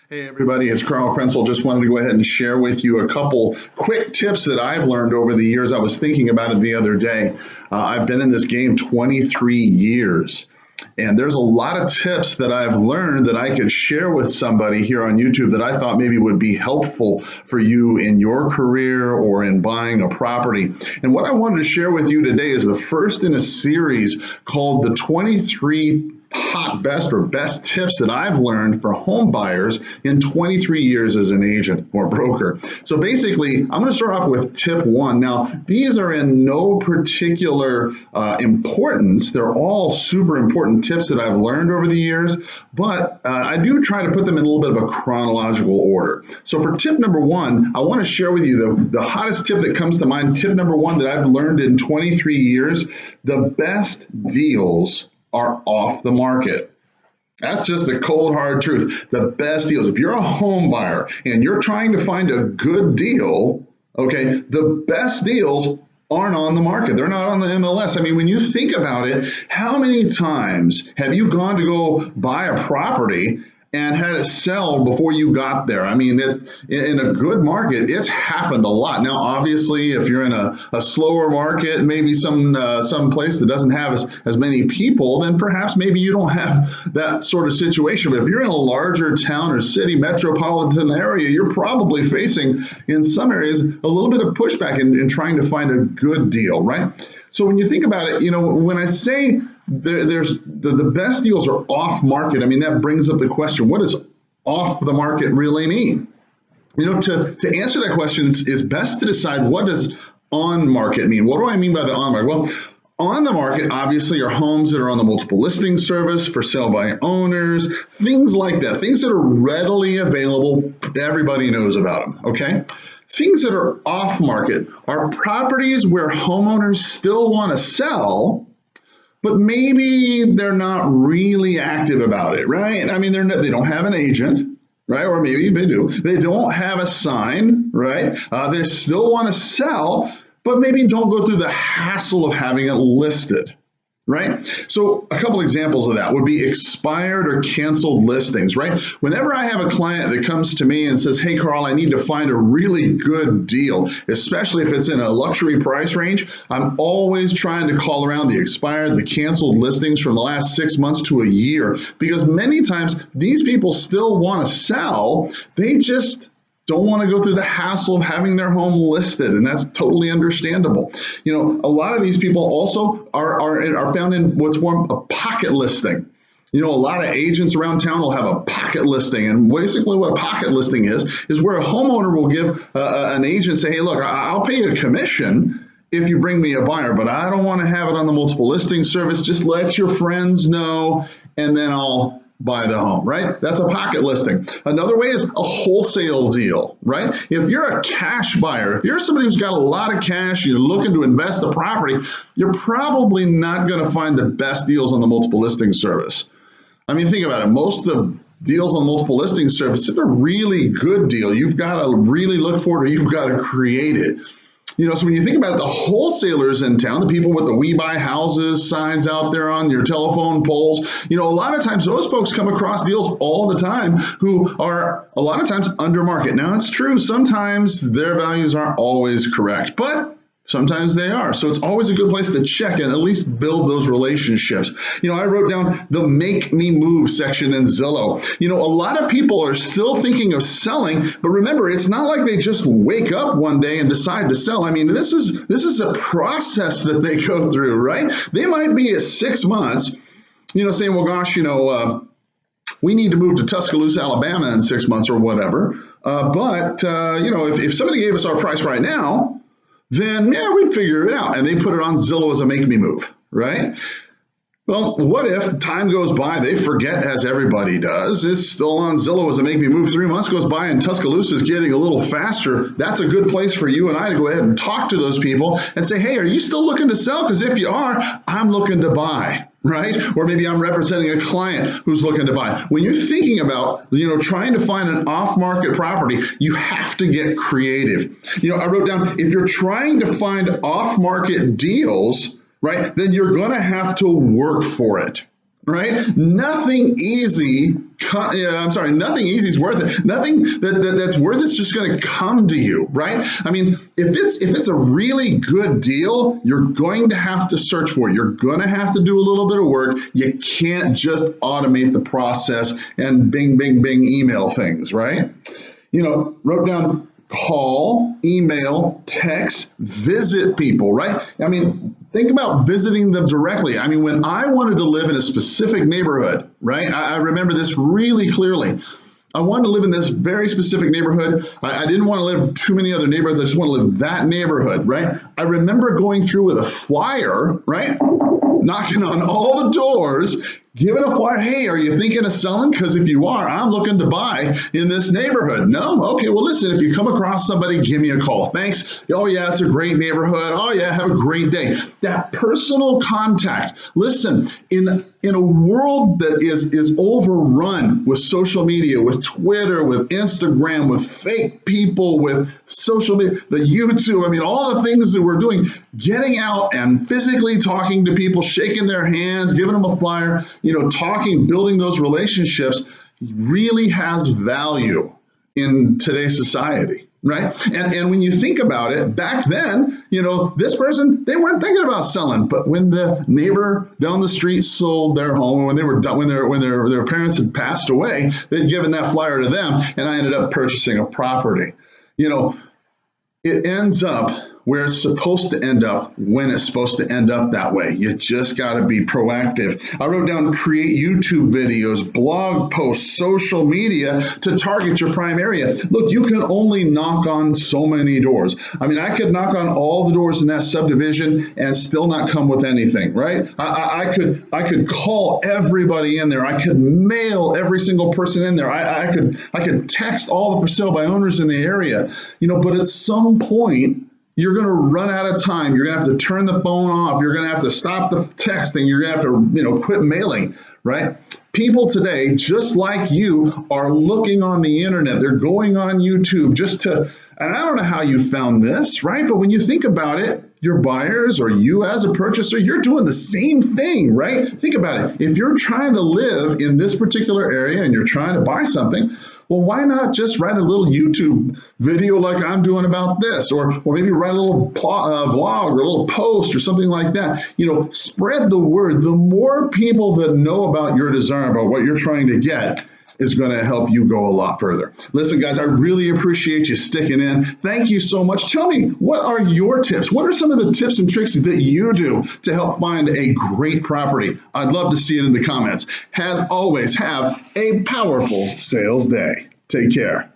Hey everybody, it's Carl Krenzel. Just wanted to go ahead and share with you a couple quick tips that I've learned over the years. I was thinking about it the other day. I've been in this game 23 years, and there's a lot of tips that I've learned that I could share with somebody here on YouTube that I thought maybe would be helpful for you in your career or in buying a property. And what I wanted to share with you today is the first in a series called the 23 best tips that I've learned for home buyers in 23 years as an agent or broker. So basically, I'm going to start off with tip one. Now, these are in no particular importance. They're all super important tips that I've learned over the years, but I do try to put them in a little bit of a chronological order. So for tip number one, I want to share with you the hottest tip that comes to mind. Tip number one that I've learned in 23 years, the best deals are off the market. That's just the cold, hard truth. The best deals. If you're a home buyer and you're trying to find a good deal, okay, the best deals aren't on the market. They're not on the MLS. I mean, when you think about it, how many times have you gone to go buy a property and had it sell before you got there? I mean, in a good market, it's happened a lot. Now, obviously, if you're in a slower market, maybe some place that doesn't have as many people, then perhaps maybe you don't have that sort of situation. But if you're in a larger town or city, metropolitan area, you're probably facing, in some areas, a little bit of pushback in trying to find a good deal, right? So when you think about it, when I say there's the best deals are off market, I mean, that brings up the question, what does off the market really mean? To answer that question, it's best to decide, what does on market mean? What do I mean by the on market? Well, on the market, obviously, are homes that are on the multiple listing service, for sale by owners, things like that, things that are readily available. Everybody knows about them, okay? Things that are off market are properties where homeowners still want to sell, but maybe they're not really active about it, right? I mean, they don't have an agent, right? Or maybe they do. They don't have a sign, right? They still want to sell, but maybe don't go through the hassle of having it listed, right? So a couple examples of that would be expired or canceled listings, right? Whenever I have a client that comes to me and says, hey, Carl, I need to find a really good deal, especially if it's in a luxury price range, I'm always trying to call around the expired, the canceled listings from the last 6 months to a year, because many times these people still want to sell. They just don't want to go through the hassle of having their home listed, and that's totally understandable. A lot of these people also are found in what's formed a pocket listing. A lot of agents around town will have a pocket listing, and basically what a pocket listing is where a homeowner will give an agent, say, hey, look, I'll pay you a commission if you bring me a buyer, but I don't want to have it on the multiple listing service. Just let your friends know, and then I'll buy the home, right? That's a pocket listing. Another way is a wholesale deal, right? If you're a cash buyer, if you're somebody who's got a lot of cash, you're looking to invest the property, you're probably not going to find the best deals on the multiple listing service. I mean, think about it. Most of the deals on multiple listing service, it's a really good deal. You've got to really look for it, or you've got to create it. So when you think about it, the wholesalers in town, the people with the We Buy Houses signs out there on your telephone poles, a lot of times those folks come across deals all the time who are a lot of times under market. Now, it's true, sometimes their values aren't always correct, but sometimes they are. So it's always a good place to check and at least build those relationships. I wrote down the Make Me Move section in Zillow. A lot of people are still thinking of selling, but remember, it's not like they just wake up one day and decide to sell. I mean, this is a process that they go through, right? They might be at 6 months, saying, well, gosh, we need to move to Tuscaloosa, Alabama in 6 months or whatever. But if somebody gave us our price right now, then yeah, we'd figure it out. And they put it on Zillow as a Make Me Move, right? Well, what if time goes by, they forget, as everybody does, it's still on Zillow as a Make Me Move, 3 months goes by and Tuscaloosa is getting a little faster. That's a good place for you and I to go ahead and talk to those people and say, hey, are you still looking to sell? Because if you are, I'm looking to buy, right? Or maybe I'm representing a client who's looking to buy. When you're thinking about, trying to find an off-market property, you have to get creative. I wrote down, if you're trying to find off-market deals, right, then you're going to have to work for it. right? Nothing easy. Nothing easy is worth it. Nothing that's worth it's just going to come to you, right? I mean, if it's a really good deal, you're going to have to search for it. You're going to have to do a little bit of work. You can't just automate the process and bing, bing, bing, email things, right? Wrote down call, email, text, visit people, right? I mean, think about visiting them directly. I mean, when I wanted to live in a specific neighborhood, right? I remember this really clearly. I wanted to live in this very specific neighborhood. I didn't want to live too many other neighborhoods. I just want to live that neighborhood, right? I remember going through with a flyer, right? Knocking on all the doors, giving a flyer. Hey, are you thinking of selling? Because if you are, I'm looking to buy in this neighborhood. No? Okay, well, listen, if you come across somebody, give me a call. Thanks. Oh, yeah, it's a great neighborhood. Oh, yeah, have a great day. That personal contact. Listen, in a world that is overrun with social media, with Twitter, with Instagram, with fake people, with social media, the YouTube, I mean, all the things that we're doing, getting out and physically talking to people, shaking their hands, giving them a flyer, talking, building those relationships really has value in today's society, right? And when you think about it, back then, this person, they weren't thinking about selling, but when the neighbor down the street sold their home, when they were done, when their parents had passed away, they'd given that flyer to them, and I ended up purchasing a property. It ends up where it's supposed to end up when it's supposed to end up that way. You just got to be proactive. I wrote down create YouTube videos, blog posts, social media to target your prime area. Look, you can only knock on so many doors. I mean, I could knock on all the doors in that subdivision and still not come with anything, right? I could call everybody in there. I could mail every single person in there. I could text all the for sale by owners in the area, but at some point, you're going to run out of time. You're going to have to turn the phone off. You're going to have to stop the texting. You're going to have to, quit mailing, right? People today, just like you, are looking on the internet. They're going on YouTube and I don't know how you found this, right? But when you think about it, your buyers or you as a purchaser, you're doing the same thing, right? Think about it. If you're trying to live in this particular area and you're trying to buy something, well, why not just write a little YouTube video like I'm doing about this, or maybe write a little vlog or a little post or something like that. Spread the word. The more people that know about your desire, about what you're trying to get, is going to help you go a lot further. Listen, guys, I really appreciate you sticking in. Thank you so much. Tell me, what are your tips? What are some of the tips and tricks that you do to help find a great property? I'd love to see it in the comments. As always, have a powerful sales day. Take care.